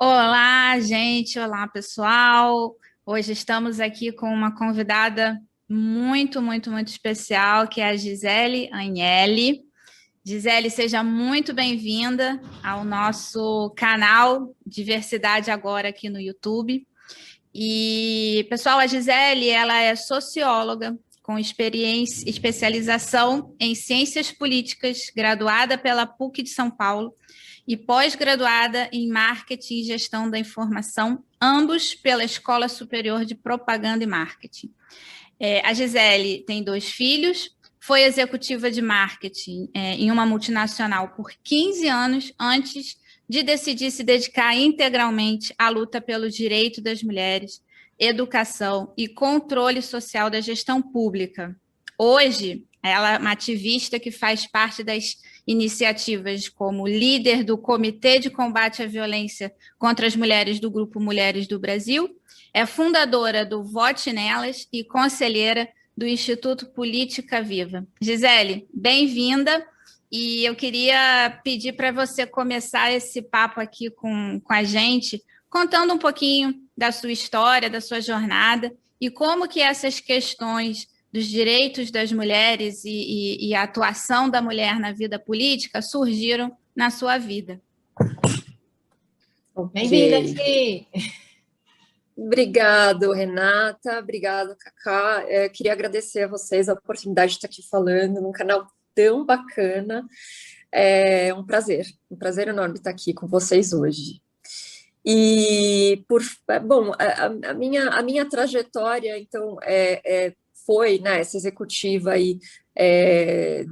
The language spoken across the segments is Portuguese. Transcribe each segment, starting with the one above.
Olá, gente. Olá, pessoal. Hoje estamos aqui com uma convidada muito especial, que é a Gisele Agnelli. Gisele, seja muito bem-vinda ao nosso canal Diversidade Agora aqui no YouTube. E, pessoal, a Gisele, ela é socióloga com especialização em ciências políticas, graduada pela PUC de São Paulo e pós-graduada em Marketing e Gestão da Informação, ambos pela Escola Superior de Propaganda e Marketing. A Gisele tem 2 filhos, foi executiva de marketing em uma multinacional por 15 anos antes de decidir se dedicar integralmente à luta pelo direito das mulheres, educação e controle social da gestão pública. Hoje, ela é uma ativista que faz parte das iniciativas como líder do Comitê de Combate à Violência contra as Mulheres do Grupo Mulheres do Brasil, é fundadora do Vote Nelas e conselheira do Instituto Política Viva. Gisele, bem-vinda, e eu queria pedir para você começar esse papo aqui com a gente, contando um pouquinho da sua história, da sua jornada, e como que essas questões dos direitos das mulheres e a atuação da mulher na vida política surgiram na sua vida. Okay. Bem-vinda aqui! Obrigado, Renata. Obrigado, Cacá. Queria agradecer a vocês a oportunidade de estar aqui falando num canal tão bacana. É um prazer enorme estar aqui com vocês hoje. E, bom, a minha trajetória, então, foi, né, essa executiva aí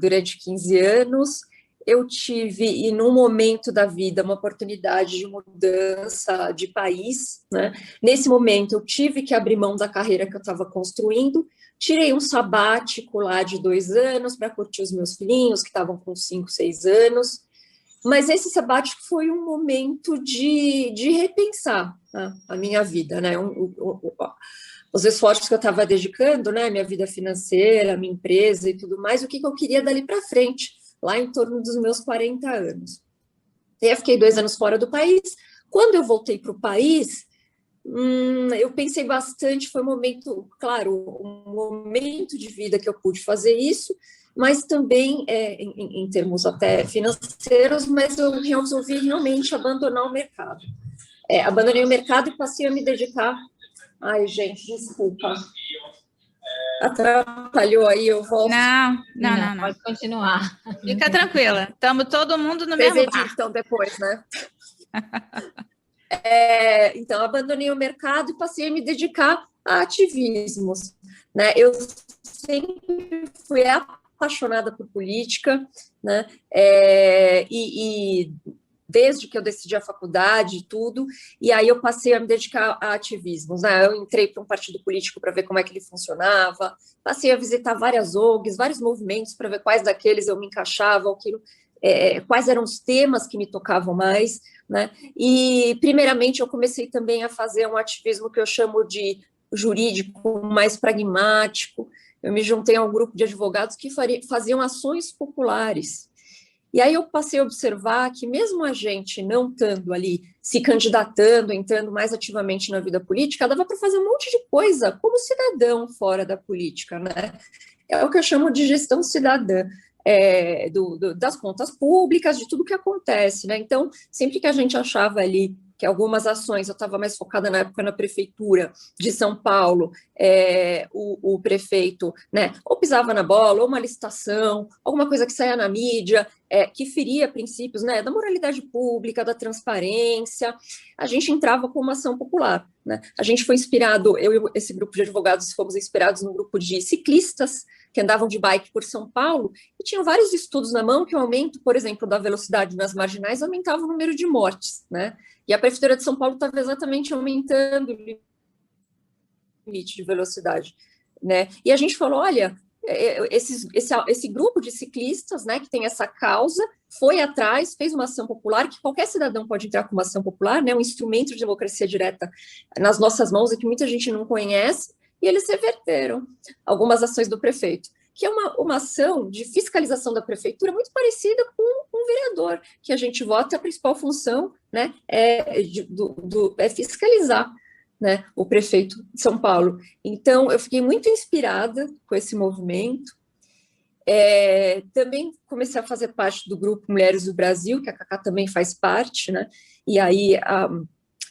durante 15 anos. Eu tive, e num momento da vida, uma oportunidade de mudança de país, né? Nesse momento, eu tive que abrir mão da carreira que eu estava construindo, tirei um sabático lá de 2 anos para curtir os meus filhinhos, que estavam com 5, 6 anos, mas esse sabático foi um momento de repensar, né, a minha vida, né? Os esforços que eu estava dedicando, né, minha vida financeira, minha empresa e tudo mais, o que eu queria dali para frente, lá em torno dos meus 40 anos. E eu fiquei 2 anos fora do país. Quando eu voltei para o país, eu pensei bastante, foi um momento, claro, um momento de vida que eu pude fazer isso, mas também em termos até financeiros, mas eu resolvi realmente abandonar o mercado. Abandonei o mercado e passei a me dedicar. Ai, gente, desculpa. Atrapalhou aí, eu volto. Não. Pode continuar. Fica tranquila, estamos todo mundo no mesmo barco. Então, depois, né? Então, abandonei o mercado e passei a me dedicar a ativismos, né? Eu sempre fui apaixonada por política, né? E desde que eu decidi a faculdade e tudo, e aí eu passei a me dedicar a ativismos, né? Eu entrei para um partido político para ver como é que ele funcionava, passei a visitar várias ONGs, vários movimentos para ver quais daqueles eu me encaixava, quais eram os temas que me tocavam mais, né? E, primeiramente, eu comecei também a fazer um ativismo que eu chamo de jurídico, mais pragmático. Eu me juntei a um grupo de advogados que faziam ações populares. E aí eu passei a observar que mesmo a gente não estando ali, se candidatando, entrando mais ativamente na vida política, dava para fazer um monte de coisa como cidadão fora da política, né? É o que eu chamo de gestão cidadã. Das contas públicas, de tudo que acontece, né? Então, sempre que a gente achava ali que algumas ações, eu estava mais focada na época na prefeitura de São Paulo, o prefeito, né, ou pisava na bola, ou uma licitação, alguma coisa que saía na mídia, que feria princípios, né, da moralidade pública, da transparência, a gente entrava com uma ação popular, né? A gente foi inspirado, eu e esse grupo de advogados fomos inspirados num grupo de ciclistas que andavam de bike por São Paulo e tinham vários estudos na mão que o aumento, por exemplo, da velocidade nas marginais aumentava o número de mortes, né? E a Prefeitura de São Paulo estava exatamente aumentando o limite de velocidade, né? E a gente falou, olha, esse grupo de ciclistas, né, que tem essa causa, foi atrás, fez uma ação popular, que qualquer cidadão pode entrar com uma ação popular, né, um instrumento de democracia direta nas nossas mãos e que muita gente não conhece, e eles reverteram algumas ações do prefeito. que é uma ação de fiscalização da prefeitura muito parecida com um vereador, que a gente vota, a principal função, né, é fiscalizar, né, o prefeito de São Paulo. Então, eu fiquei muito inspirada com esse movimento. Também comecei a fazer parte do grupo Mulheres do Brasil, que a Cacá também faz parte, né, e aí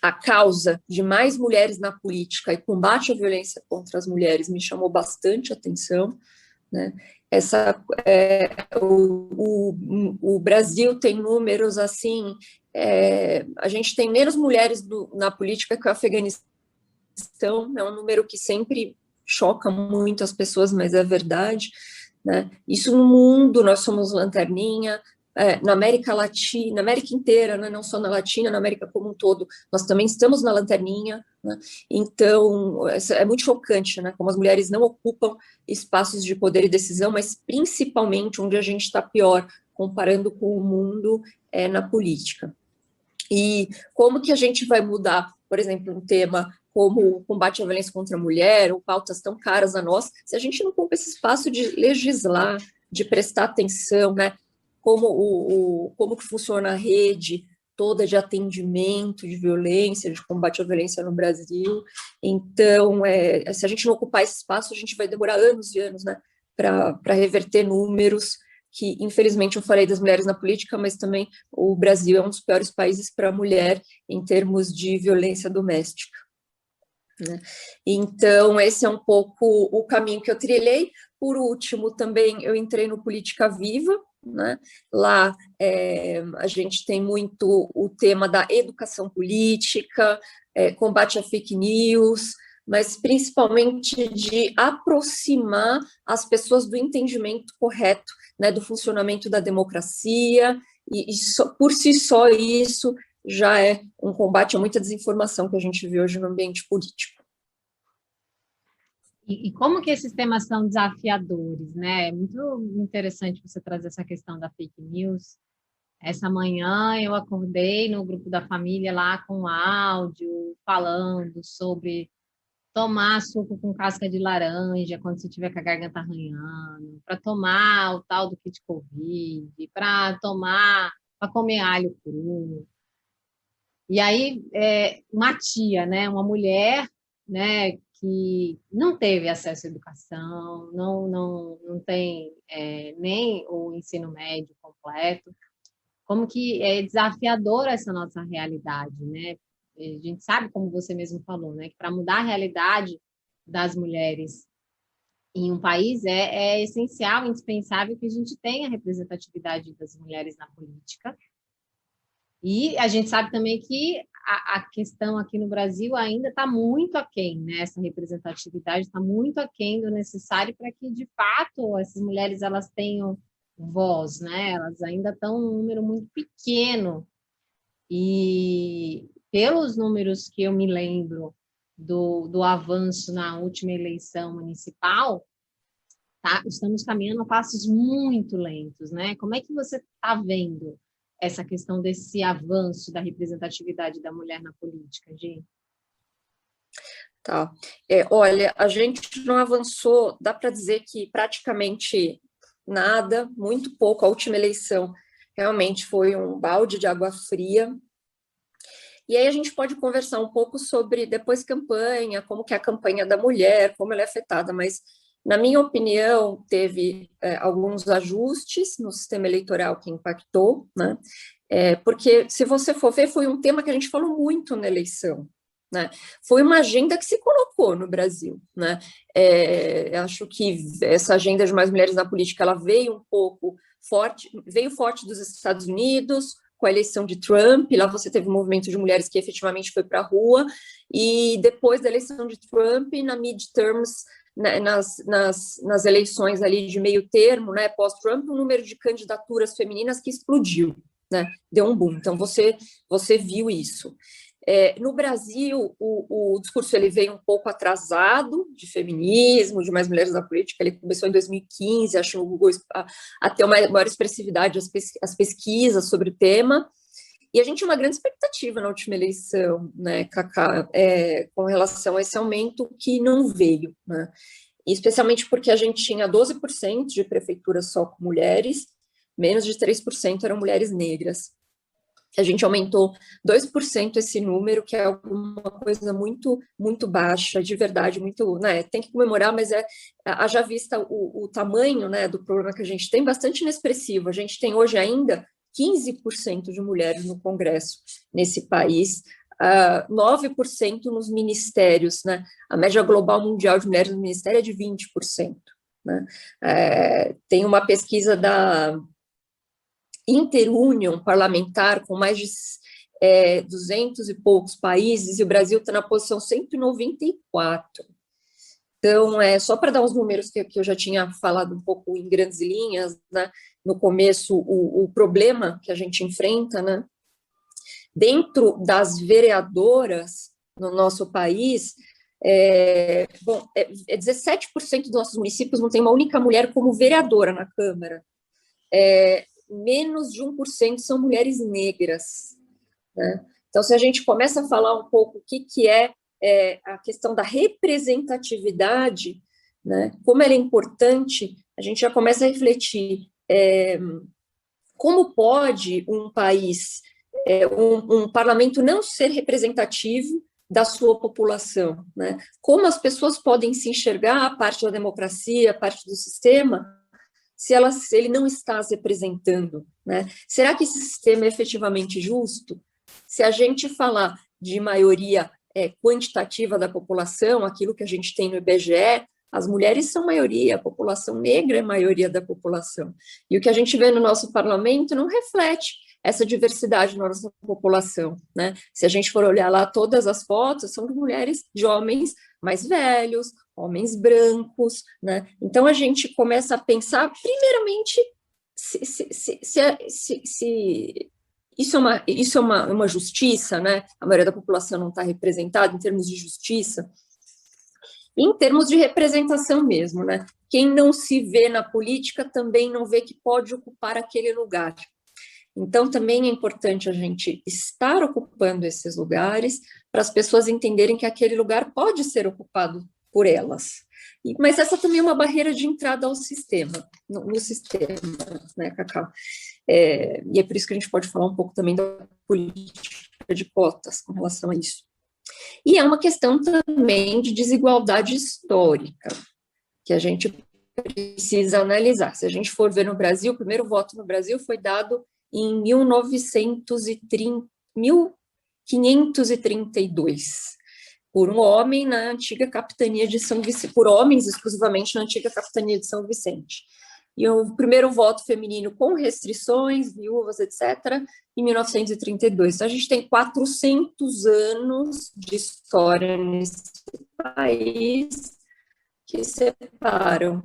a causa de mais mulheres na política e combate à violência contra as mulheres me chamou bastante atenção, né? O Brasil tem números assim, a gente tem menos mulheres na política que o Afeganistão, é um número que sempre choca muito as pessoas, mas é verdade, né? Isso no mundo, nós somos lanterninha, na América Latina, na América inteira, né? Não só na Latina, na América como um todo, nós também estamos na lanterninha, né? Então, é muito chocante, né? Como as mulheres não ocupam espaços de poder e decisão, mas principalmente onde a gente está pior, comparando com o mundo, na política. E como que a gente vai mudar, por exemplo, um tema como o combate à violência contra a mulher, ou pautas tão caras a nós, se a gente não ocupa esse espaço de legislar, de prestar atenção, né? Como que funciona a rede toda de atendimento de violência, de combate à violência no Brasil. Então, se a gente não ocupar esse espaço, a gente vai demorar anos e anos, né, para reverter números que, infelizmente, eu falei das mulheres na política, mas também o Brasil é um dos piores países para a mulher em termos de violência doméstica, né? Então, esse é um pouco o caminho que eu trilhei. Por último, também eu entrei no Política Viva, né? Lá a gente tem muito o tema da educação política, combate a fake news, mas principalmente de aproximar as pessoas do entendimento correto, né, do funcionamento da democracia, e por si só isso já é um combate a muita desinformação que a gente vê hoje no ambiente político. E como que esses temas são desafiadores, né? É muito interessante você trazer essa questão da fake news. Essa manhã eu acordei no grupo da família lá com áudio falando sobre tomar suco com casca de laranja quando você tiver com a garganta arranhando, para tomar o tal do kit Covid, para comer alho cru. E aí, uma tia, né, uma mulher, né, que não teve acesso à educação, não tem nem o ensino médio completo, como que é desafiadora essa nossa realidade, né? A gente sabe, como você mesmo falou, né, que para mudar a realidade das mulheres em um país é essencial, indispensável que a gente tenha a representatividade das mulheres na política. E a gente sabe também que a questão aqui no Brasil ainda está muito aquém, né? Essa representatividade está muito aquém do necessário para que, de fato, essas mulheres elas tenham voz, né? Elas ainda estão num número muito pequeno. E pelos números que eu me lembro do avanço na última eleição municipal, tá? Estamos caminhando a passos muito lentos, né? Como é que você está vendo essa questão desse avanço da representatividade da mulher na política, Gi? Tá. Olha, a gente não avançou, dá para dizer que praticamente nada, muito pouco. A última eleição realmente foi um balde de água fria. E aí a gente pode conversar um pouco sobre, depois, campanha, como que é a campanha da mulher, como ela é afetada, mas, na minha opinião, teve alguns ajustes no sistema eleitoral que impactou, né? Porque, se você for ver, foi um tema que a gente falou muito na eleição, né? Foi uma agenda que se colocou no Brasil, né? Acho que essa agenda de mais mulheres na política, ela veio um pouco forte, veio forte dos Estados Unidos, com a eleição de Trump. Lá você teve um movimento de mulheres que efetivamente foi para a rua, e depois da eleição de Trump, na midterms, nas eleições ali de meio termo, né, pós-Trump, o número de candidaturas femininas que explodiu, né, deu um boom. Então, você viu isso. No Brasil, o discurso ele veio um pouco atrasado, de feminismo, de mais mulheres na política. Ele começou em 2015, acho, o Google a ter uma maior expressividade, as pesquisas sobre o tema. E a gente tinha uma grande expectativa na última eleição, né, Cacá, com relação a esse aumento que não veio, né? especialmente porque a gente tinha 12% de prefeituras só com mulheres, menos de 3% eram mulheres negras. A gente aumentou 2% esse número, que é alguma coisa muito, muito baixa, de verdade, muito, né, tem que comemorar, mas haja vista o tamanho, né, do problema que a gente tem, bastante inexpressivo. A gente tem hoje ainda 15% de mulheres no Congresso nesse país, 9% nos ministérios, né, a média global mundial de mulheres no ministério é de 20%, né, tem uma pesquisa da Interunion parlamentar, com mais de 200 e poucos países, e o Brasil está na posição 194. Então, só para dar os números que eu já tinha falado um pouco em grandes linhas, né, no começo, o problema que a gente enfrenta, né, dentro das vereadoras no nosso país, 17% dos nossos municípios não tem uma única mulher como vereadora na Câmara. Menos de 1% são mulheres negras, né? Então, se a gente começa a falar um pouco o que é a questão da representatividade, né, como ela é importante, a gente já começa a refletir como pode um país, um parlamento não ser representativo da sua população, né? Como as pessoas podem se enxergar a parte da democracia, a parte do sistema, se ele não está as representando, né? Será que esse sistema é efetivamente justo? Se a gente falar de maioria quantitativa da população, aquilo que a gente tem no IBGE, as mulheres são maioria, a população negra é maioria da população. E o que a gente vê no nosso parlamento não reflete essa diversidade na nossa população, né? Se a gente for olhar lá, todas as fotos são de mulheres, de homens mais velhos, homens brancos, né? Então a gente começa a pensar, primeiramente, se isso é uma justiça, né? A maioria da população não está representada em termos de justiça, e em termos de representação mesmo, né? Quem não se vê na política também não vê que pode ocupar aquele lugar. Então, também é importante a gente estar ocupando esses lugares para as pessoas entenderem que aquele lugar pode ser ocupado por elas. Mas essa também é uma barreira de entrada ao sistema, no sistema, né, Cacau? E é por isso que a gente pode falar um pouco também da política de cotas com relação a isso. E é uma questão também de desigualdade histórica, que a gente precisa analisar. Se a gente for ver no Brasil, o primeiro voto no Brasil foi dado em 1532, por um homem na antiga capitania de São Vicente, por homens exclusivamente na antiga capitania de São Vicente. E o primeiro voto feminino com restrições, viúvas, etc., em 1932. Então, a gente tem 400 anos de história nesse país que separam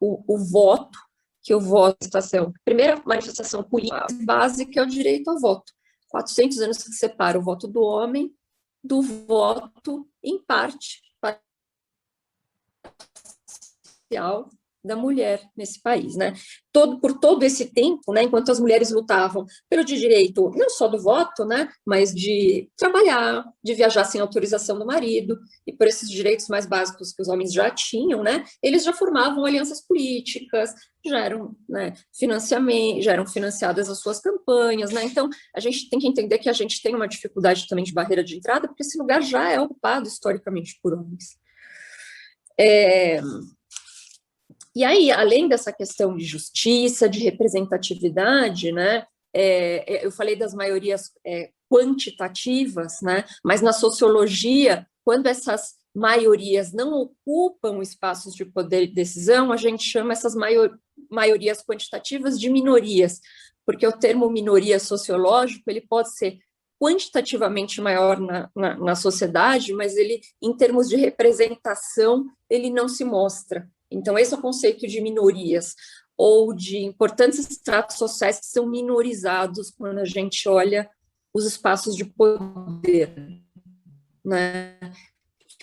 o voto, que o voto é a primeira manifestação política básica é o direito ao voto. 400 anos que separa o voto do homem do voto, em parte, parcial da mulher nesse país, né? Por todo esse tempo, né, enquanto as mulheres lutavam pelo direito, não só do voto, né, mas de trabalhar, de viajar sem autorização do marido, e por esses direitos mais básicos que os homens já tinham, né, eles já formavam alianças políticas, já eram, né, já eram financiadas as suas campanhas, né? Então, a gente tem que entender que a gente tem uma dificuldade também de barreira de entrada, porque esse lugar já é ocupado historicamente por homens. E aí, além dessa questão de justiça, de representatividade, né, eu falei das maiorias quantitativas, né, mas na sociologia, quando essas maiorias não ocupam espaços de poder e decisão, a gente chama essas maiorias quantitativas de minorias, porque o termo minoria sociológico, ele pode ser quantitativamente maior na sociedade, mas ele, em termos de representação, ele não se mostra. Então, esse é o conceito de minorias, ou de importantes estratos sociais que são minorizados quando a gente olha os espaços de poder, né,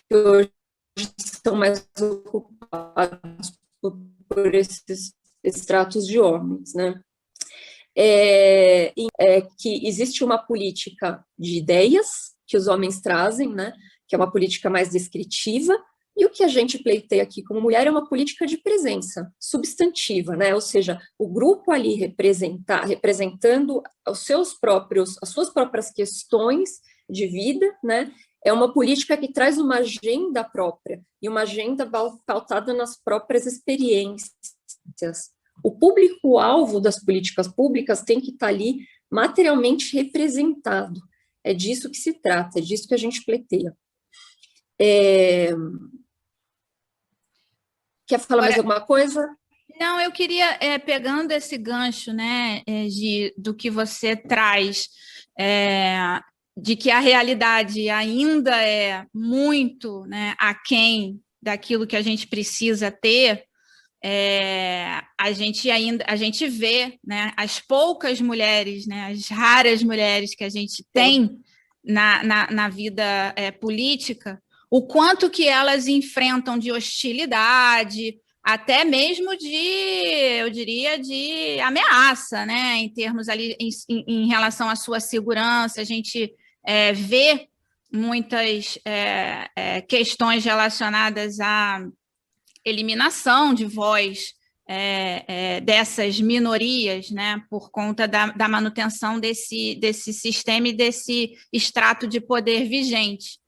que hoje estão mais ocupados por esses estratos de homens, né. Que existe uma política de ideias que os homens trazem, né, que é uma política mais descritiva, E o que a gente pleiteia aqui como mulher é uma política de presença substantiva, né? Ou seja, o grupo ali representando as suas próprias questões de vida, né? É uma política que traz uma agenda própria e uma agenda pautada nas próprias experiências. O público-alvo das políticas públicas tem que estar ali materialmente representado. É disso que se trata, é disso que a gente pleiteia. Quer falar mais alguma coisa? Não, eu queria, pegando esse gancho, né, do que você traz, de que a realidade ainda é muito, né, aquém daquilo que a gente precisa ter, a gente vê, né, as poucas mulheres, né, as raras mulheres que a gente tem na vida política, o quanto que elas enfrentam de hostilidade, até mesmo eu diria, de ameaça, né, em termos ali, em relação à sua segurança. A gente vê muitas questões relacionadas à eliminação de voz dessas minorias, né, por conta da manutenção desse sistema e desse extrato de poder vigente.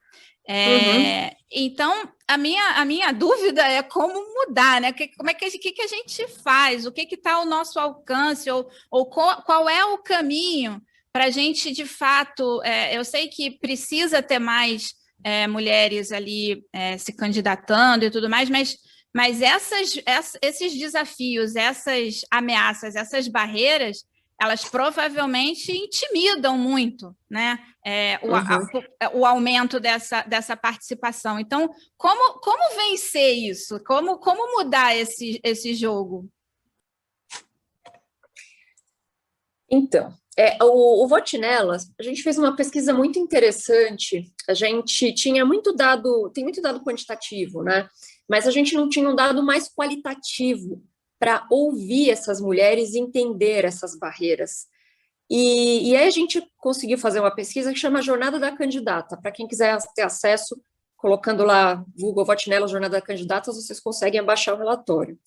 Então, a minha dúvida é como mudar, né? Como é que a gente faz? O que está ao nosso alcance? Ou qual é o caminho para a gente, de fato... eu sei que precisa ter mais mulheres ali se candidatando e tudo mais, mas esses desafios, essas ameaças, essas barreiras, elas provavelmente intimidam muito, né? O aumento dessa participação. Então, como vencer isso? Como mudar esse jogo? Então, o Vote Nelas, a gente fez uma pesquisa muito interessante. A gente tem muito dado quantitativo, né? Mas a gente não tinha um dado mais qualitativo para ouvir essas mulheres e entender essas barreiras. E aí a gente conseguiu fazer uma pesquisa que chama Jornada da Candidata. Para quem quiser ter acesso, colocando lá Google Vote Nelas, Jornada da Candidata, vocês conseguem baixar o relatório.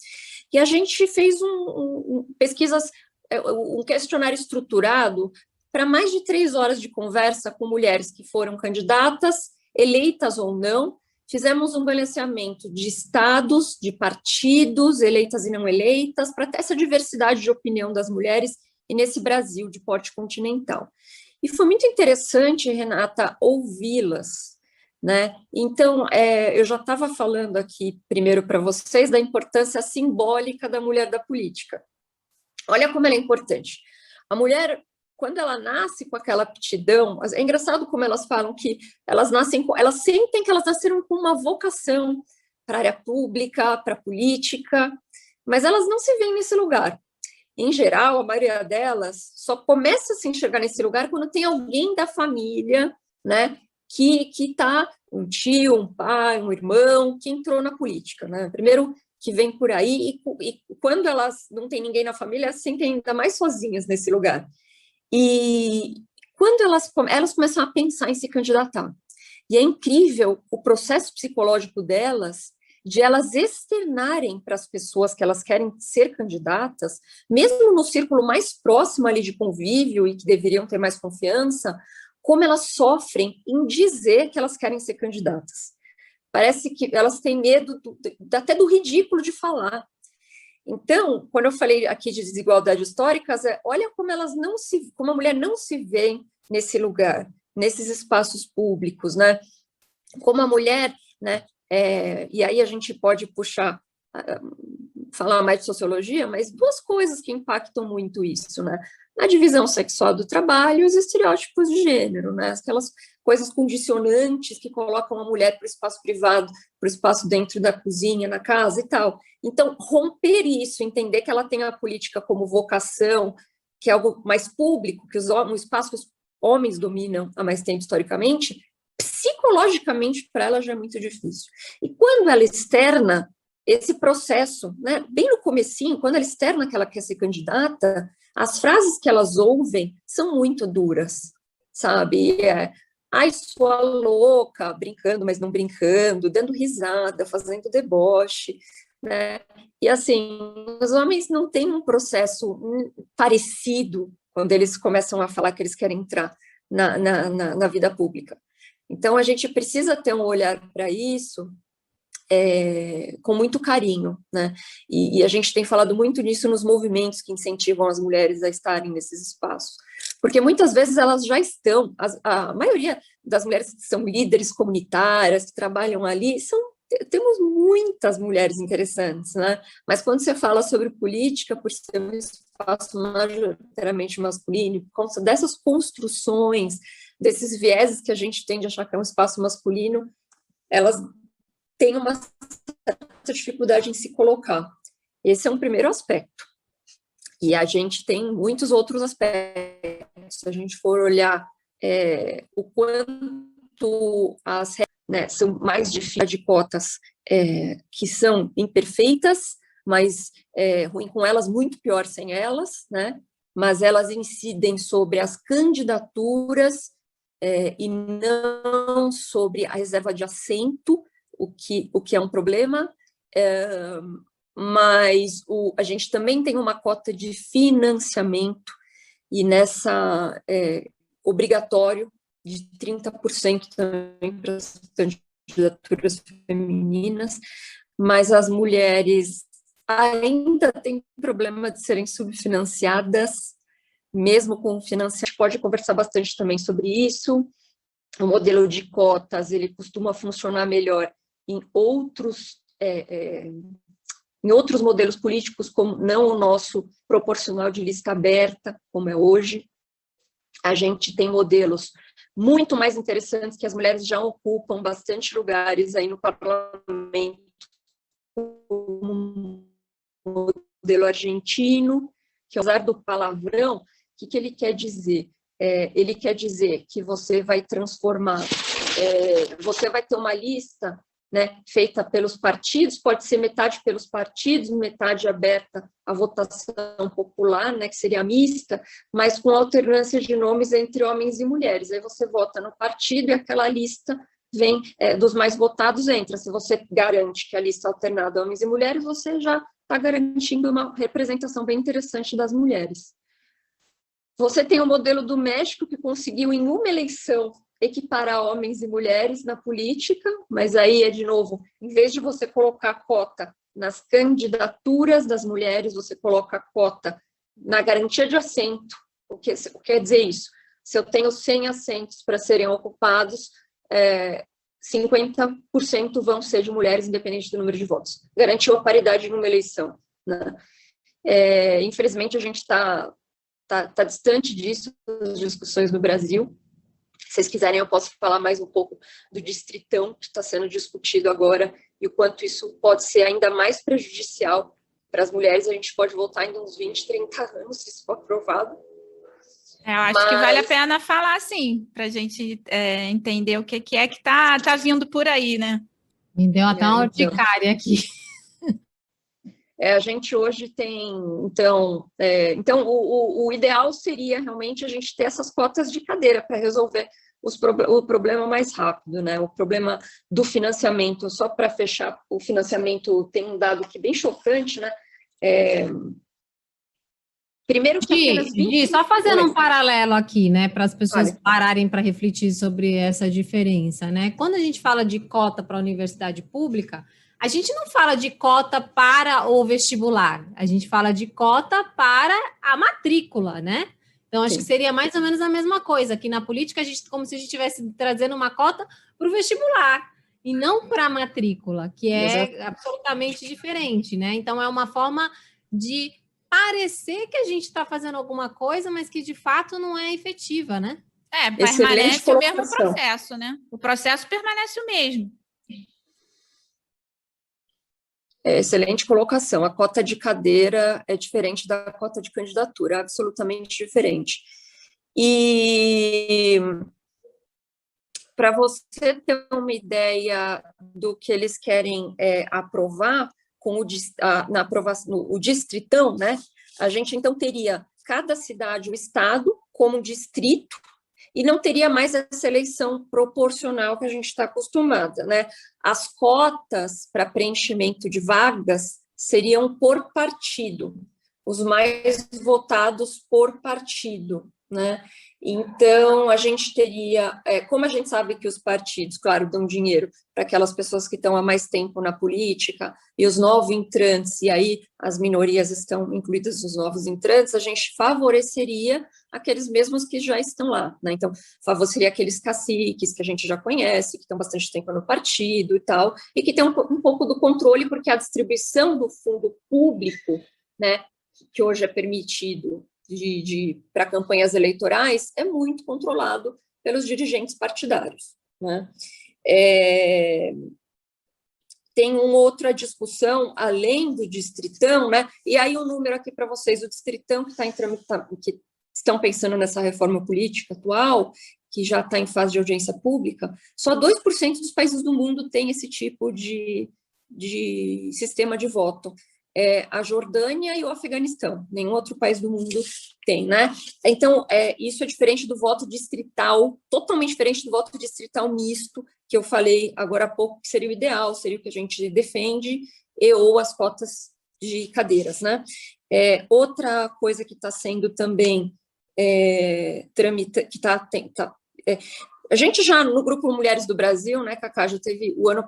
E a gente fez um questionário estruturado para mais de 3 horas de conversa com mulheres que foram candidatas, eleitas ou não. Fizemos um balanceamento de estados, de partidos, eleitas e não eleitas, para ter essa diversidade de opinião das mulheres e nesse Brasil de porte continental. E foi muito interessante, Renata, ouvi-las, né? Então, eu já estava falando aqui primeiro para vocês da importância simbólica da mulher da política. Olha como ela é importante. A mulher, quando ela nasce com aquela aptidão, é engraçado como elas falam que elas sentem que elas nasceram com uma vocação para a área pública, para a política, mas elas não se veem nesse lugar. Em geral, a maioria delas só começa a se enxergar nesse lugar quando tem alguém da família, né, que tá, um tio, um pai, um irmão, que entrou na política, né? Primeiro que vem por aí, e quando elas não tem ninguém na família, elas se sentem ainda mais sozinhas nesse lugar. E quando elas começam a pensar em se candidatar, e é incrível o processo psicológico delas, de elas externarem para as pessoas que elas querem ser candidatas, mesmo no círculo mais próximo ali de convívio e que deveriam ter mais confiança, como elas sofrem em dizer que elas querem ser candidatas. Parece que elas têm medo até do ridículo de falar. Então, quando eu falei aqui de desigualdades históricas, olha como como a mulher não se vê nesse lugar, nesses espaços públicos, né? Como a mulher, né? E aí a gente pode falar mais de sociologia, mas 2 coisas que impactam muito isso, né? A divisão sexual do trabalho e os estereótipos de gênero, né? Aquelas coisas condicionantes que colocam a mulher para o espaço privado, para o espaço dentro da cozinha, na casa e tal. Então, romper isso, entender que ela tem a política como vocação, que é algo mais público, que um espaço que os homens dominam há mais tempo historicamente, psicologicamente para ela já é muito difícil. E quando ela externa esse processo, né, bem no comecinho, quando ela externa que ela quer ser candidata, as frases que elas ouvem são muito duras, sabe? ai, sua louca, brincando, mas não brincando, dando risada, fazendo deboche, né? E assim, os homens não têm um processo parecido quando eles começam a falar que eles querem entrar na vida pública. Então, a gente precisa ter um olhar para isso com muito carinho, né? E a gente tem falado muito nisso nos movimentos que incentivam as mulheres a estarem nesses espaços, porque muitas vezes elas já estão, a maioria das mulheres que são líderes comunitárias, que trabalham ali, temos muitas mulheres interessantes, né? Mas quando você fala sobre política, por ser um espaço majoritariamente masculino, por conta dessas construções, desses vieses que a gente tem de achar que é um espaço masculino, elas têm uma certa dificuldade em se colocar. Esse é um primeiro aspecto. E a gente tem muitos outros aspectos. Se a gente for olhar o quanto as regras, né, são mais difíceis de cotas que são imperfeitas, mas ruim com elas, muito pior sem elas, né? Mas elas incidem sobre as candidaturas e não sobre a reserva de assento, o que é um problema, mas a gente também tem uma cota de financiamento, e nessa obrigatório de 30% também para as candidaturas femininas, mas as mulheres ainda têm problema de serem subfinanciadas, mesmo com financiamento. A gente pode conversar bastante também sobre isso. O modelo de cotas, ele costuma funcionar melhor em outros modelos políticos, como não o nosso proporcional de lista aberta, como é hoje. A gente tem modelos muito mais interessantes, que as mulheres já ocupam bastante lugares aí no parlamento, como o modelo argentino, que apesar do palavrão, o que ele quer dizer? Ele quer dizer que você vai transformar, você vai ter uma lista, né, feita pelos partidos, pode ser metade pelos partidos, metade aberta à votação popular, né, que seria mista, mas com alternância de nomes entre homens e mulheres. Aí você vota no partido e aquela lista vem dos mais votados entra. Se você garante que a lista é alternada homens e mulheres, você já está garantindo uma representação bem interessante das mulheres. Você tem o modelo do México, que conseguiu em uma eleição equiparar homens e mulheres na política, mas aí de novo, em vez de você colocar cota nas candidaturas das mulheres, você coloca cota na garantia de assento. O que quer dizer isso? Se eu tenho 100 assentos para serem ocupados, 50% vão ser de mulheres, independente do número de votos. Garantiu a paridade numa eleição, né? Infelizmente, a gente está distante disso, das discussões no Brasil. Se vocês quiserem, eu posso falar mais um pouco do distritão que está sendo discutido agora e o quanto isso pode ser ainda mais prejudicial para as mulheres. A gente pode voltar ainda uns 20, 30 anos, se isso for aprovado. Eu acho que vale a pena falar, sim, para a gente entender o que é que tá vindo por aí, né? Me deu até uma urticária aqui. A gente hoje tem, então o ideal seria realmente a gente ter essas cotas de cadeira para resolver o problema mais rápido, né? O problema do financiamento, só para fechar, o financiamento tem um dado que é bem chocante, né? Primeiro que só fazendo um paralelo aqui, né, para as pessoas pararem para refletir sobre essa diferença, né? Quando a gente fala de cota para a universidade pública, a gente não fala de cota para o vestibular, a gente fala de cota para a matrícula, né? Então, acho que seria mais ou menos a mesma coisa. Aqui na política, como se a gente estivesse trazendo uma cota para o vestibular e não para a matrícula, que é absolutamente diferente, né? Então, é uma forma de parecer que a gente está fazendo alguma coisa, mas que de fato não é efetiva, né? Permanece o mesmo processo, né? O processo permanece o mesmo. Excelente colocação. A cota de cadeira é diferente da cota de candidatura, absolutamente diferente. E para você ter uma ideia do que eles querem aprovar com na aprovação, o distritão, né? A gente então teria cada cidade, o estado, como distrito, e não teria mais essa eleição proporcional que a gente está acostumada, né? As cotas para preenchimento de vagas seriam por partido, os mais votados por partido, né? Então, a gente teria, como a gente sabe que os partidos, claro, dão dinheiro para aquelas pessoas que estão há mais tempo na política, e os novos entrantes, e aí as minorias estão incluídas nos novos entrantes, a gente favoreceria aqueles mesmos que já estão lá, né? Então, favoreceria aqueles caciques que a gente já conhece, que estão bastante tempo no partido e tal, e que tem um pouco do controle, porque a distribuição do fundo público, né, que hoje é permitido para campanhas eleitorais, é muito controlado pelos dirigentes partidários, né? Tem uma outra discussão, além do distritão, né? E aí um número aqui para vocês, o distritão que que estão pensando nessa reforma política atual, que já está em fase de audiência pública, só 2% dos países do mundo tem esse tipo de sistema de voto. A Jordânia e o Afeganistão, nenhum outro país do mundo tem, né? Então, isso é diferente do voto distrital, totalmente diferente do voto distrital misto, que eu falei agora há pouco, que seria o ideal, seria o que a gente defende, ou as cotas de cadeiras, né? Outra coisa que está sendo também a gente já, no Grupo Mulheres do Brasil, né, Cacá, já teve o ano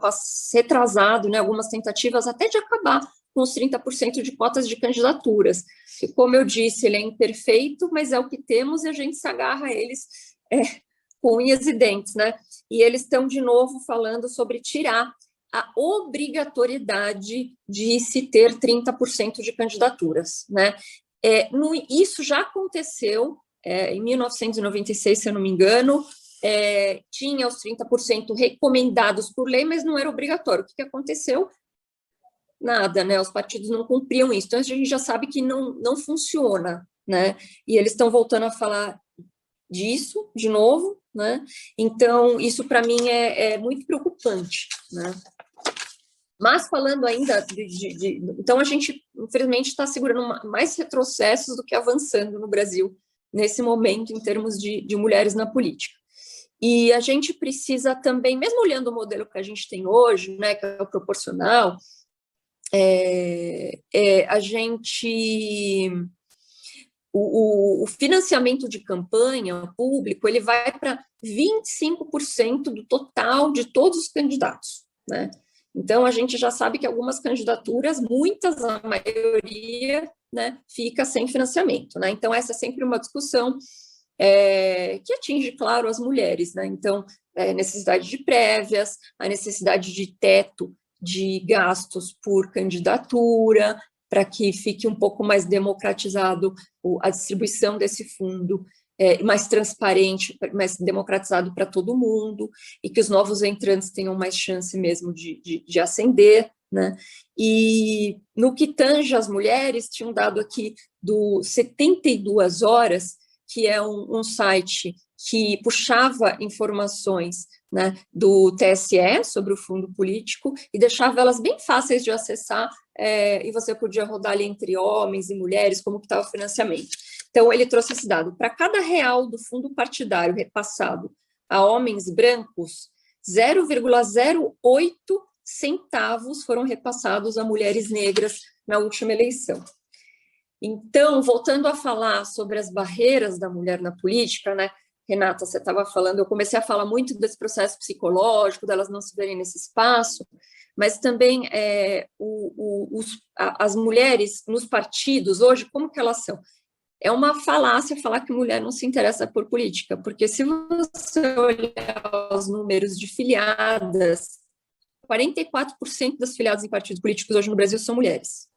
retrasado, né, algumas tentativas até de acabar com os 30% de cotas de candidaturas. E, como eu disse, ele é imperfeito, mas é o que temos e a gente se agarra a eles com unhas e dentes, né? E eles estão, de novo, falando sobre tirar a obrigatoriedade de se ter 30% de candidaturas, né? Isso já aconteceu em 1996, se eu não me engano, tinha os 30% recomendados por lei, mas não era obrigatório. O que aconteceu? Nada, né? Os partidos não cumpriam isso. Então, a gente já sabe que não funciona, né? E eles estão voltando a falar disso de novo, né? Então, isso para mim é muito preocupante, né? Mas falando ainda então, a gente, infelizmente, está segurando mais retrocessos do que avançando no Brasil nesse momento, em termos de mulheres na política. E a gente precisa também, mesmo olhando o modelo que a gente tem hoje, né, que é o proporcional, o financiamento de campanha público, ele vai para 25% do total de todos os candidatos, né? Então, a gente já sabe que algumas candidaturas, muitas, a maioria, né, fica sem financiamento, né? Então, essa é sempre uma discussão que atinge, claro, as mulheres, né? Então, a necessidade de prévias, a necessidade de teto de gastos por candidatura, para que fique um pouco mais democratizado a distribuição desse fundo, mais transparente, mais democratizado para todo mundo, e que os novos entrantes tenham mais chance mesmo de ascender, né? E no que tange as mulheres, tinha um dado aqui do 72 Horas, que é um site que puxava informações, né, do TSE sobre o fundo político e deixava elas bem fáceis de acessar, e você podia rodar ali entre homens e mulheres, como que estava o financiamento. Então, ele trouxe esse dado. Para cada real do fundo partidário repassado a homens brancos, 0,08 centavos foram repassados a mulheres negras na última eleição. Então, voltando a falar sobre as barreiras da mulher na política, né, Renata, você estava falando, eu comecei a falar muito desse processo psicológico, delas não se verem nesse espaço, mas também as mulheres nos partidos, hoje, como que elas são? É uma falácia falar que mulher não se interessa por política, porque se você olhar os números de filiadas, 44% das filiadas em partidos políticos hoje no Brasil são mulheres.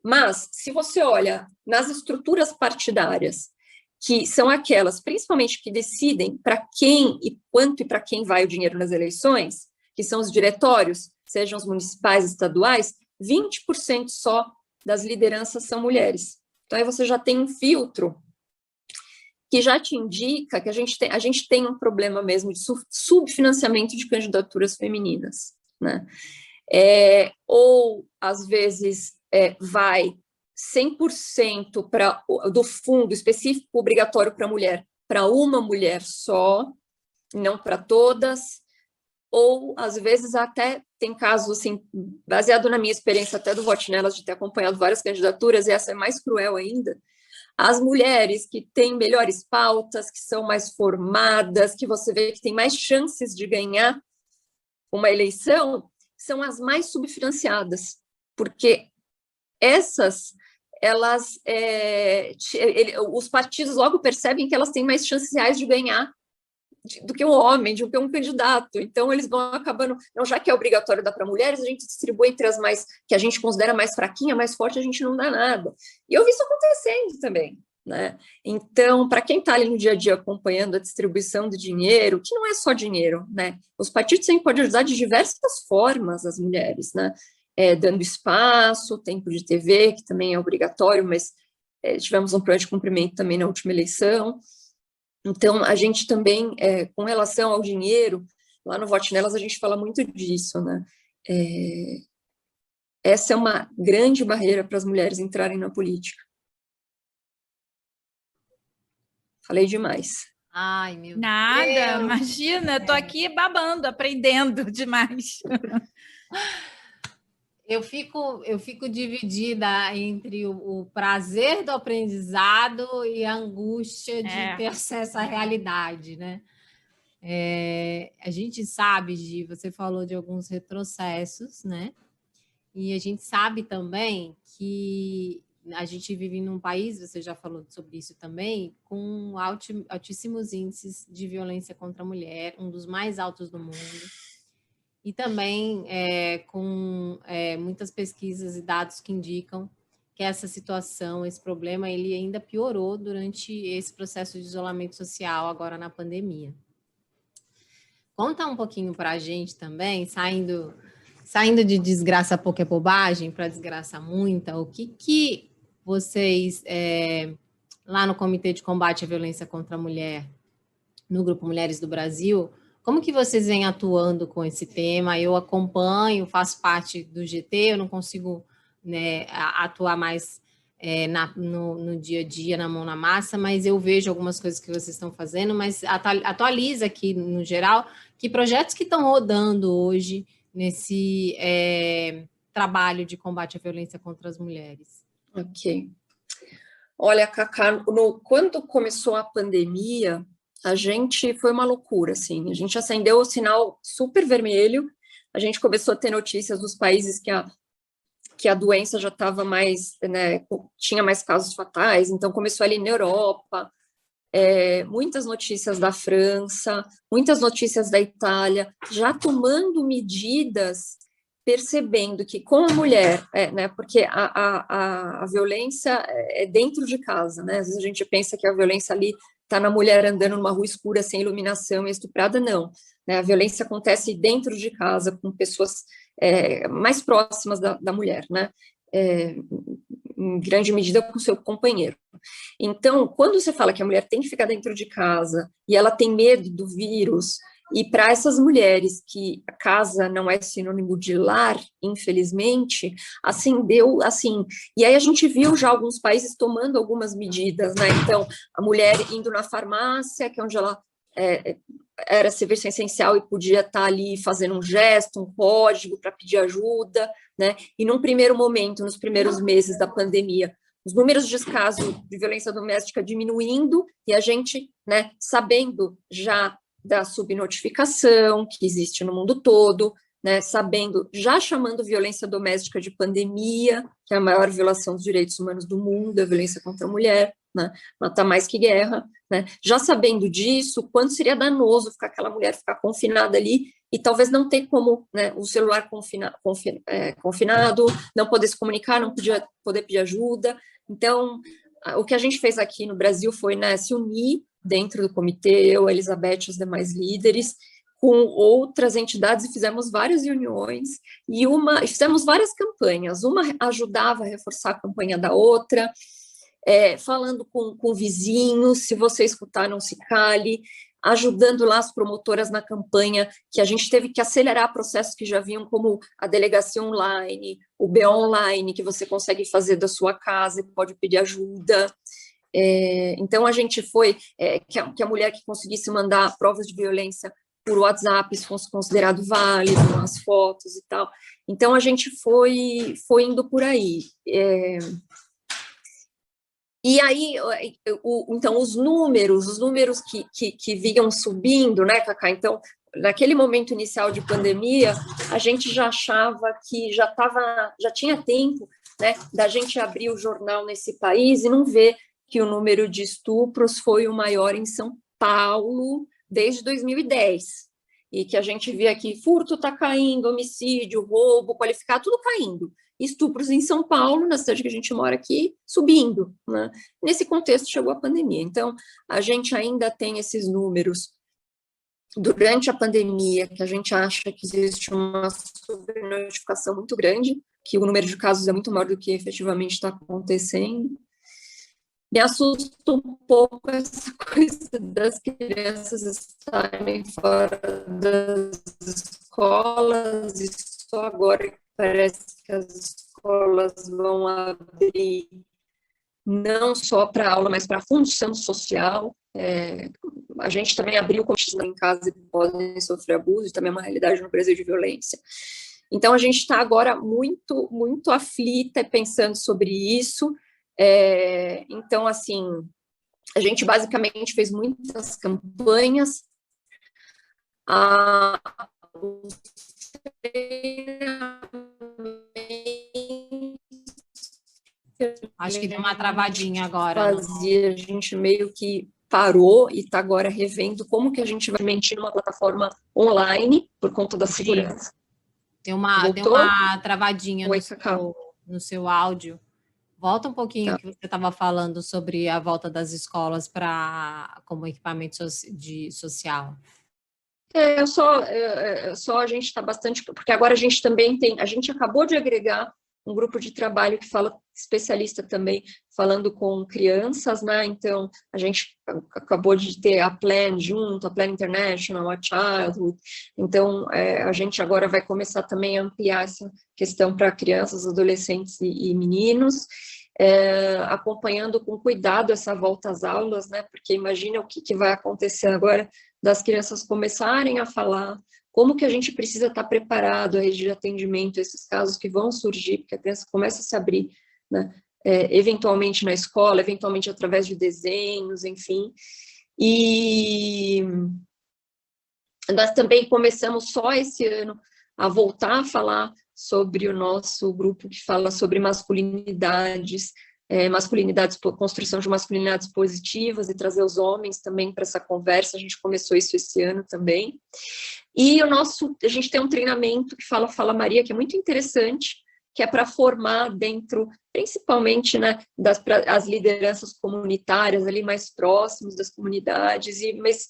Mas, se você olha nas estruturas partidárias, que são aquelas, principalmente, que decidem para quem e quanto e para quem vai o dinheiro nas eleições, que são os diretórios, sejam os municipais, estaduais, 20% só das lideranças são mulheres. Então, aí você já tem um filtro que já te indica que a gente tem um problema mesmo de subfinanciamento de candidaturas femininas, né? Ou, às vezes, vai 100% do fundo específico obrigatório para a mulher para uma mulher só, não para todas, ou às vezes até tem casos, assim, baseado na minha experiência até do Vote Nelas, de ter acompanhado várias candidaturas, e essa é mais cruel ainda, as mulheres que têm melhores pautas, que são mais formadas, que você vê que têm mais chances de ganhar uma eleição, são as mais subfinanciadas, porque essas, elas, os partidos logo percebem que elas têm mais chances reais de ganhar do que um homem, do que um candidato. Então, eles vão acabando, não, já que é obrigatório dar para mulheres, a gente distribui entre as mais, que a gente considera mais fraquinha, mais forte, a gente não dá nada. E eu vi isso acontecendo também, né? Então, para quem está ali no dia a dia acompanhando a distribuição de dinheiro, que não é só dinheiro, né? Os partidos sempre podem ajudar de diversas formas as mulheres, né? Dando espaço, tempo de TV, que também é obrigatório, mas tivemos um problema de cumprimento também na última eleição. Então, a gente também, com relação ao dinheiro, lá no Vote Nelas a gente fala muito disso, né? Essa é uma grande barreira para as mulheres entrarem na política. Falei demais. Ai, meu Deus. Nada, imagina, eu tô aqui babando, aprendendo demais. Eu fico dividida entre o prazer do aprendizado e a angústia de ter acesso à realidade, né? A gente sabe, Gi, você falou de alguns retrocessos, né? E a gente sabe também que a gente vive num país, você já falou sobre isso também, com altíssimos índices de violência contra a mulher, um dos mais altos do mundo. E também com muitas pesquisas e dados que indicam que essa situação, esse problema, ele ainda piorou durante esse processo de isolamento social agora na pandemia. Conta um pouquinho para a gente também, saindo de desgraça pouca é bobagem para desgraça muita, o que vocês, lá no Comitê de Combate à Violência contra a Mulher, no Grupo Mulheres do Brasil, como que vocês vêm atuando com esse tema? Eu acompanho, faço parte do GT, eu não consigo, né, atuar mais no dia a dia, na mão na massa, mas eu vejo algumas coisas que vocês estão fazendo, mas atualiza aqui, no geral, que projetos que estão rodando hoje nesse trabalho de combate à violência contra as mulheres. Ok. Olha, Cacá, quando começou a pandemia, a gente foi uma loucura, assim, a gente acendeu o sinal super vermelho, a gente começou a ter notícias dos países que a doença já estava mais, né, tinha mais casos fatais, então começou ali na Europa, muitas notícias da França, muitas notícias da Itália, já tomando medidas, percebendo que com a mulher, né, porque a violência é dentro de casa, né, às vezes a gente pensa que a violência ali está na mulher andando numa rua escura sem iluminação e estuprada, não, né, a violência acontece dentro de casa, com pessoas mais próximas da mulher, né, em grande medida com o seu companheiro. Então, quando você fala que a mulher tem que ficar dentro de casa e ela tem medo do vírus, e para essas mulheres que a casa não é sinônimo de lar, infelizmente, acendeu, assim, e aí a gente viu já alguns países tomando algumas medidas, né, então, a mulher indo na farmácia, que é onde ela era serviço essencial e podia estar ali fazendo um gesto, um código para pedir ajuda, né, e num primeiro momento, nos primeiros meses da pandemia, os números de casos de violência doméstica diminuindo, e a gente, né, sabendo já da subnotificação que existe no mundo todo, né, sabendo, já chamando violência doméstica de pandemia, que é a maior violação dos direitos humanos do mundo, a violência contra a mulher, né, mata mais que guerra, né, já sabendo disso, quanto seria danoso ficar aquela mulher ficar confinada ali e talvez não ter como, né, o celular confinado, não poder se comunicar, não poder pedir ajuda. Então, o que a gente fez aqui no Brasil foi, né, se unir dentro do comitê, eu, Elizabeth e os demais líderes, com outras entidades, e fizemos várias reuniões, e fizemos várias campanhas, uma ajudava a reforçar a campanha da outra, falando com vizinhos, se você escutar, não se cale, ajudando lá as promotoras na campanha, que a gente teve que acelerar processos que já vinham, como a delegacia online, o BO online, que você consegue fazer da sua casa e pode pedir ajuda. Então, a gente foi, que a mulher que conseguisse mandar provas de violência por WhatsApp, isso fosse considerado válido, as fotos e tal. Então, a gente foi indo por aí. E aí, então, os números que vinham subindo, né, Cacá? Então, naquele momento inicial de pandemia, a gente já achava que já tinha tempo, né, da gente abrir o jornal nesse país e não ver que o número de estupros foi o maior em São Paulo desde 2010. E que a gente vê aqui, furto está caindo, homicídio, roubo, qualificado, tudo caindo. Estupros em São Paulo, na cidade que a gente mora aqui, subindo, né? Nesse contexto chegou a pandemia. Então, a gente ainda tem esses números durante a pandemia, que a gente acha que existe uma sobrenotificação muito grande, que o número de casos é muito maior do que efetivamente está acontecendo. Me assusta um pouco essa coisa das crianças estarem fora das escolas, e só agora que parece que as escolas vão abrir não só para aula, mas para função social. A gente também abriu comités em casa e podem sofrer abuso, também é uma realidade no Brasil de violência. Então, a gente está agora muito, muito aflita pensando sobre isso. Então, assim, a gente basicamente fez muitas campanhas. Acho que deu uma travadinha agora. A gente meio que parou e está agora revendo como que a gente vai mentir numa plataforma online por conta da segurança. Deu uma travadinha no seu áudio. Volta um pouquinho que você estava falando sobre a volta das escolas como equipamento social. A gente está bastante... Porque agora a gente também a gente acabou de agregar um grupo de trabalho que fala, especialista também, falando com crianças, né? Então, a gente acabou de ter a Plan junto, a Plan International, a Childhood. Então, a gente agora vai começar também a ampliar essa questão para crianças, adolescentes e meninos, acompanhando com cuidado essa volta às aulas, né? Porque imagina o que vai acontecer agora das crianças começarem a falar, como que a gente precisa estar preparado a rede de atendimento a esses casos que vão surgir, porque a criança começa a se abrir, né? Eventualmente na escola, eventualmente através de desenhos, enfim. E nós também começamos só esse ano a voltar a falar sobre o nosso grupo que fala sobre masculinidades, construção de masculinidades positivas e trazer os homens também para essa conversa. A gente começou isso esse ano também. E a gente tem um treinamento que Fala Maria, que é muito interessante, que é para formar dentro, principalmente, né, as lideranças comunitárias ali mais próximos das comunidades, mas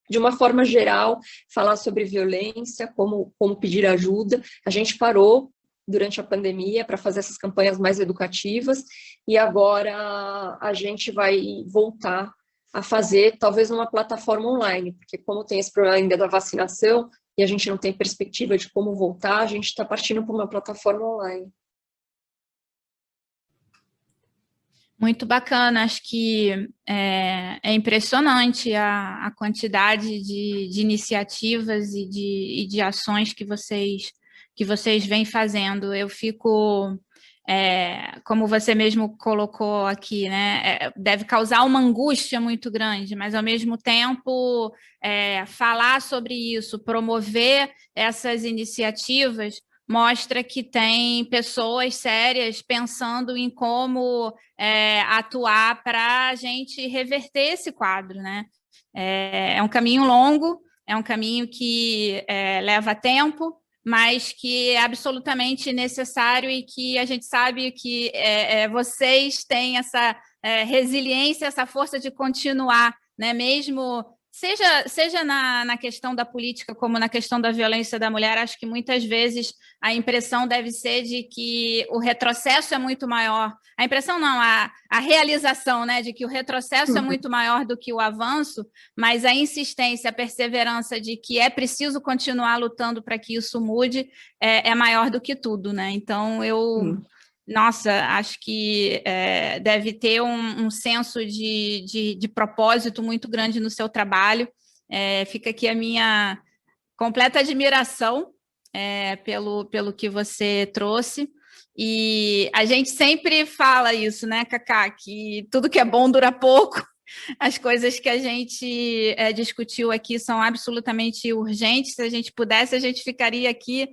de uma forma geral, falar sobre violência, como pedir ajuda. A gente parou durante a pandemia para fazer essas campanhas mais educativas e agora a gente vai voltar a fazer, talvez numa plataforma online, porque como tem esse problema ainda da vacinação e a gente não tem perspectiva de como voltar, a gente está partindo para uma plataforma online. Muito bacana, acho que é impressionante a quantidade de iniciativas e de ações que vocês vêm fazendo. Eu fico, como você mesmo colocou aqui, né, deve causar uma angústia muito grande, mas, ao mesmo tempo, falar sobre isso, promover essas iniciativas, mostra que tem pessoas sérias pensando em como atuar para a gente reverter esse quadro, né? É um caminho longo, é um caminho que leva tempo, mas que é absolutamente necessário e que a gente sabe que vocês têm essa resiliência, essa força de continuar, né? Mesmo... Seja na questão da política como na questão da violência da mulher, acho que muitas vezes a impressão deve ser de que o retrocesso é muito maior. A impressão não, a realização, né, de que o retrocesso é muito maior do que o avanço, mas a insistência, a perseverança de que é preciso continuar lutando para que isso mude é maior do que tudo, né? Então, Nossa, acho que deve ter um senso de propósito muito grande no seu trabalho. Fica aqui a minha completa admiração pelo que você trouxe. E a gente sempre fala isso, né, Cacá, que tudo que é bom dura pouco. As coisas que a gente discutiu aqui são absolutamente urgentes. Se a gente pudesse, a gente ficaria aqui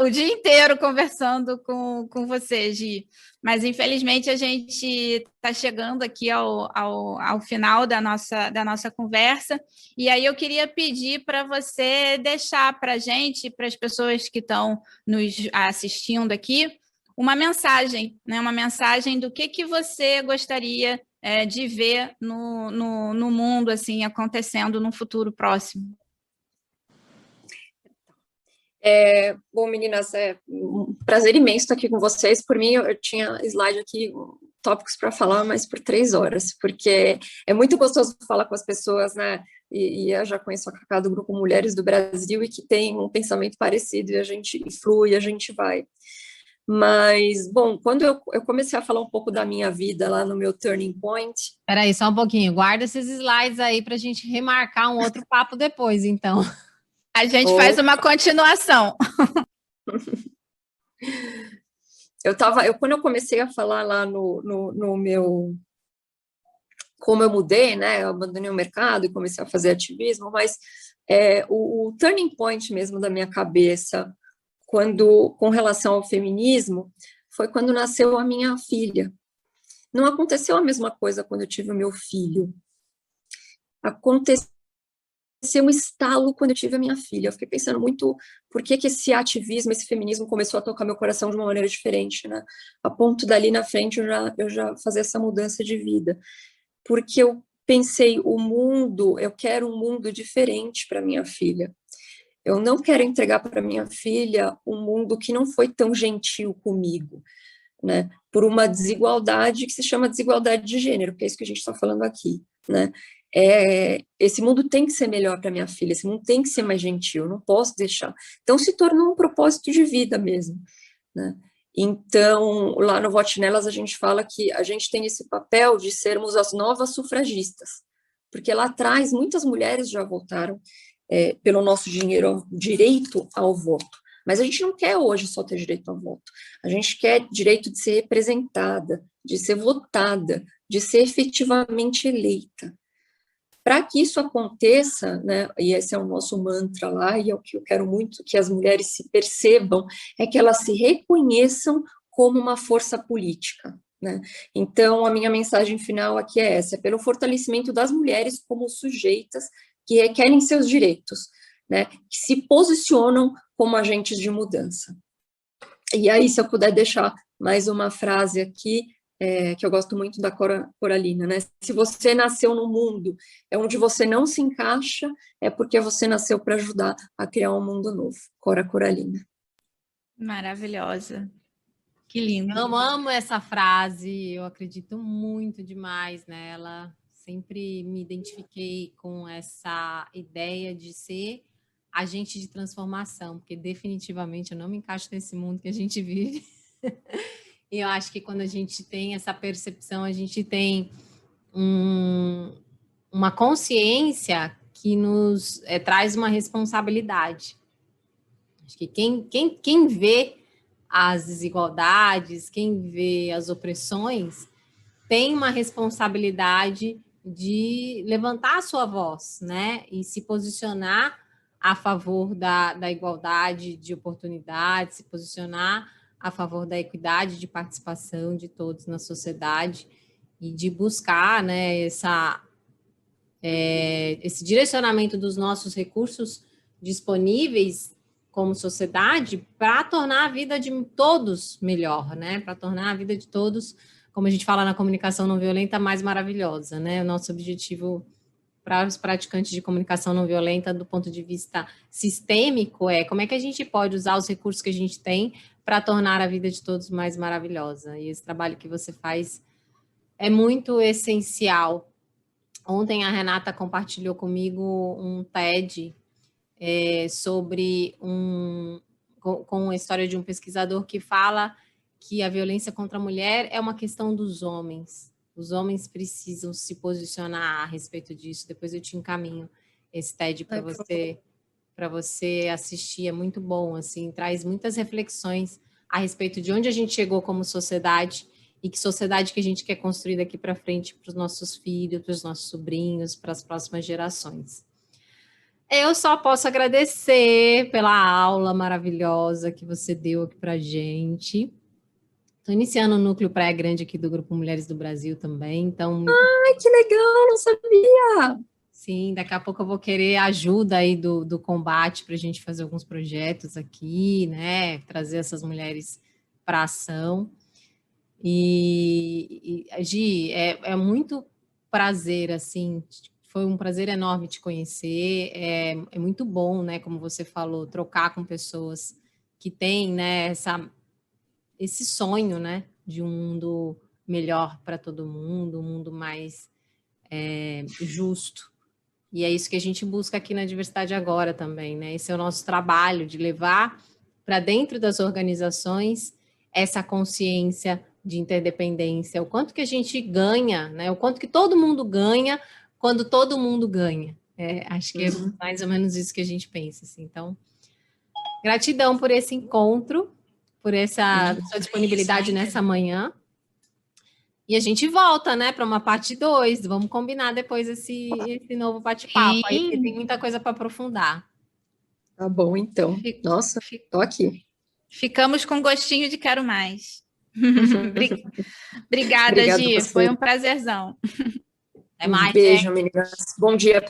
o dia inteiro conversando com você, Gi. Mas, infelizmente, a gente está chegando aqui ao final da nossa conversa. E aí eu queria pedir para você deixar para a gente, para as pessoas que estão nos assistindo aqui, uma mensagem, né? Uma mensagem do que você gostaria de ver no mundo assim acontecendo no futuro próximo. Bom, meninas, um prazer imenso estar aqui com vocês. Por mim, eu tinha slide aqui, tópicos para falar, mas por 3 horas, porque é muito gostoso falar com as pessoas, né? E eu já conheço a Cacá do Grupo Mulheres do Brasil e que tem um pensamento parecido, e a gente flui, a gente vai. Mas, bom, quando eu comecei a falar um pouco da minha vida lá no meu Turning Point... Espera aí, só um pouquinho. Guarda esses slides aí para a gente remarcar um outro papo depois, então. A gente faz uma continuação. Quando eu comecei a falar lá no meu... Como eu mudei, né? Eu abandonei o mercado e comecei a fazer ativismo, mas o turning point mesmo da minha cabeça... com relação ao feminismo, foi quando nasceu a minha filha. Não aconteceu a mesma coisa quando eu tive o meu filho. Aconteceu um estalo quando eu tive a minha filha. Eu fiquei pensando muito por que esse ativismo, esse feminismo começou a tocar meu coração de uma maneira diferente, né? A ponto dali na frente eu já fazer essa mudança de vida. Porque eu pensei, eu quero um mundo diferente para minha filha. Eu não quero entregar para minha filha um mundo que não foi tão gentil comigo, né? Por uma desigualdade que se chama desigualdade de gênero, que é isso que a gente está falando aqui, né? Esse mundo tem que ser melhor para minha filha, esse mundo tem que ser mais gentil, eu não posso deixar. Então, se tornou um propósito de vida mesmo, né? Então, lá no Vote Nelas, a gente fala que a gente tem esse papel de sermos as novas sufragistas, porque lá atrás muitas mulheres já votaram pelo nosso direito ao voto. Mas a gente não quer hoje só ter direito ao voto. A gente quer direito de ser representada, de ser votada, de ser efetivamente eleita. Para que isso aconteça, né, e esse é o nosso mantra lá, e é o que eu quero muito que as mulheres se percebam, é que elas se reconheçam como uma força política, né? Então, a minha mensagem final aqui é essa, pelo fortalecimento das mulheres como sujeitas que requerem seus direitos, né, que se posicionam como agentes de mudança. E aí, se eu puder deixar mais uma frase aqui, que eu gosto muito da Cora Coralina, né? Se você nasceu num mundo onde você não se encaixa, é porque você nasceu para ajudar a criar um mundo novo. Cora Coralina. Maravilhosa. Que lindo. Eu amo essa frase, eu acredito muito demais nela. Sempre me identifiquei com essa ideia de ser agente de transformação, porque definitivamente eu não me encaixo nesse mundo que a gente vive. E eu acho que quando a gente tem essa percepção, a gente tem uma consciência que nos traz uma responsabilidade. Acho que quem vê as desigualdades, quem vê as opressões, tem uma responsabilidade de levantar a sua voz, né? E se posicionar a favor da igualdade de oportunidades, se posicionar a favor da equidade de participação de todos na sociedade e de buscar, né, esse direcionamento dos nossos recursos disponíveis como sociedade para tornar a vida de todos melhor, né? Para tornar a vida de todos, como a gente fala na comunicação não violenta, mais maravilhosa, né? O nosso objetivo para os praticantes de comunicação não violenta, do ponto de vista sistêmico, como é que a gente pode usar os recursos que a gente tem para tornar a vida de todos mais maravilhosa. E esse trabalho que você faz é muito essencial. Ontem a Renata compartilhou comigo um TED sobre com a história de um pesquisador que fala que a violência contra a mulher é uma questão dos homens. Os homens precisam se posicionar a respeito disso. Depois eu te encaminho esse TED para você assistir. É muito bom, assim, traz muitas reflexões a respeito de onde a gente chegou como sociedade e que sociedade que a gente quer construir daqui para frente para os nossos filhos, para os nossos sobrinhos, para as próximas gerações. Eu só posso agradecer pela aula maravilhosa que você deu aqui para a gente. Estou iniciando o núcleo Praia Grande aqui do Grupo Mulheres do Brasil também, então... Ai, que legal, não sabia! Sim, daqui a pouco eu vou querer ajuda aí do combate para a gente fazer alguns projetos aqui, né? Trazer essas mulheres para ação. Gi, é muito prazer, assim, foi um prazer enorme te conhecer, é muito bom, né, como você falou, trocar com pessoas que têm, né, esse sonho, né, de um mundo melhor para todo mundo, um mundo mais justo. E é isso que a gente busca aqui na Diversidade Agora também, né? Esse é o nosso trabalho, de levar para dentro das organizações essa consciência de interdependência, o quanto que a gente ganha, né? O quanto que todo mundo ganha quando todo mundo ganha. Acho que é mais ou menos isso que a gente pensa, assim. Então, gratidão por esse encontro, por essa sua disponibilidade nessa manhã. E a gente volta, né, para uma parte 2. Vamos combinar depois esse novo bate-papo, aí, porque tem muita coisa para aprofundar. Tá bom, então. Nossa, tô aqui. Ficamos com gostinho de quero mais. Obrigada, Gi. Foi um prazerzão. Até mais, beijo, meninas. Bom dia.